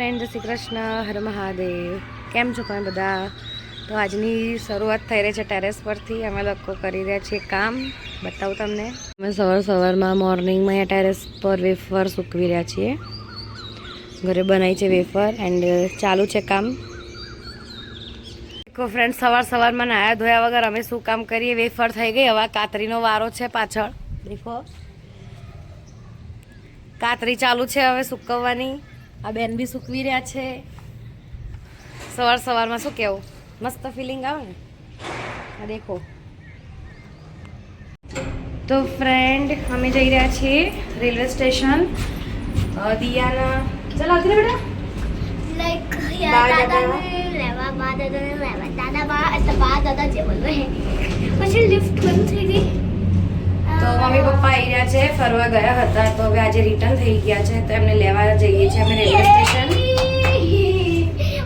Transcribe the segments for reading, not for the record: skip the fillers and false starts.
Friend, જય શ્રી કૃષ્ણ, હર મહાદેવ. કેમ છો તમે બધા? તો આજની શરૂઆત થઈ રહી છે ટેરેસ પરથી. અમે લોકો કરી રહ્યા છીએ કામ. બતાવું તમને. અમે સવારમાં મોર્નિંગમાં અહીંયા ટેરેસ પર વેફર સૂકવી રહ્યા છીએ. ઘરે બનાવી છે વેફર એન્ડ ચાલુ છે કામ. દેખો ફ્રેન્ડ, સવારમાં નાયા ધોયા વગર અમે શું કામ કરીએ? વેફર થઈ ગઈ, હવે કાતરીનો વારો છે પાછળ. દેખો કાતરી ચાલુ છે હવે સૂકવવાની. આ બેન બી સૂકવી રહ્યા છે. સવારમાં શું કેવું, મસ્ત ફિલિંગ આવે ને. આ દેખો. તો ફ્રેન્ડ, અમે જઈ રહ્યા છીએ રેલવે સ્ટેશન. દિયાના ચાલ આગળ બેટા. લાઈક યાર દાદાને લેવા દાદા જે બોલવે પછી લિફ્ટ બંધ થઈ ગઈ. તો મમ્મી પપ્પા આવી રહ્યા છે, ફરવા ગયા હતા તો હવે આજે રિટર્ન થઈ ગયા છે, તો એમને લેવા જઈએ છીએ અમે રેલવે સ્ટેશન.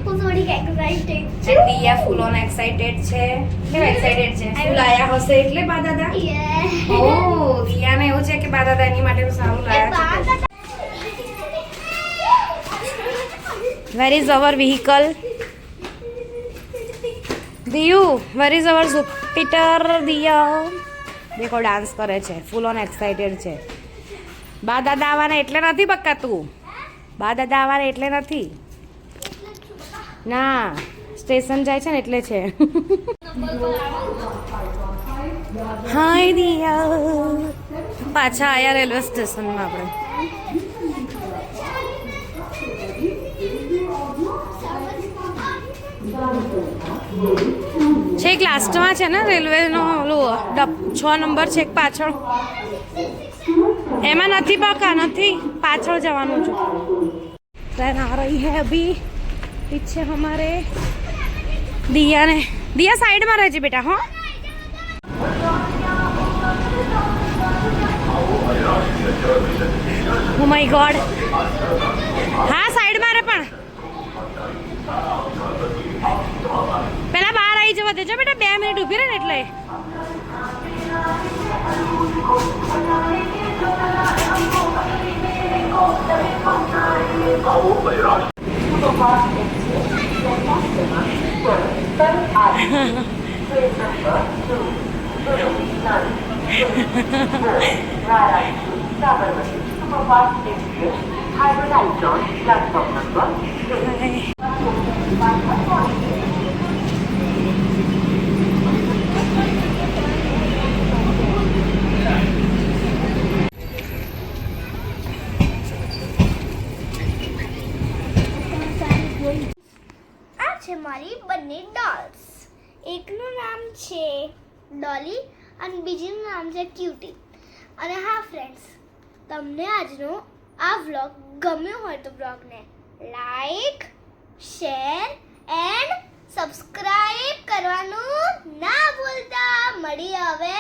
હું થોડીક એક્સાઇટેડ છે. દિયા ફૂલ ઓન એક્સાઇટેડ છે. કેમ એક્સાઇટેડ છે? ફૂલ આયા હશે એટલે બા દાદા. ઓ દિયાને એવું છે કે બા દાદા એની માટે સારું લાયા છે. Where is our vehicle? દિયુ, where is our Jupiter? દિયા દેખો ડાન્સ કરે છે, ફૂલ ઓન એક્સાઇટેડ છે. બા દાદા આવવાના એટલે નથી બક્કાતું. બા દાદા આવવાના એટલે નથી. ના, સ્ટેશન જાય છે ને એટલે છે. હાય દિયા, પાછા આયા રેલવે સ્ટેશનમાં આપણે. છેક લાસ્ટમાં છે ને રેલવેનો ઓલો 6 નંબર છે પાછળ. એમાં નથી બકા, નથી, પાછળ જવાનું છે. ट्रेन आ रही है अभी पीछे हमारे. दिया साइड में रह बेटा. हाँ ओ माय गॉड. हाँ साइड में रे पण પેલા બહાર આવી જવા દેજો બેટા. 2 મિનિટ ઊભી રહે ને એટલે. આ છે મારી બંને ડોલ્સ. એકનું નામ છે ડોલી અને બીજીનું નામ છે ક્યુટી. અને હા ફ્રેન્ડ્સ, તમને આજનો આ વ્લોગ ગમ્યો હોય તો બ્લોગને લાઈક, શેર એન્ડ સબસ્ક્રાઇબ કરવાનું ના ભૂલતા. મળીએ હવે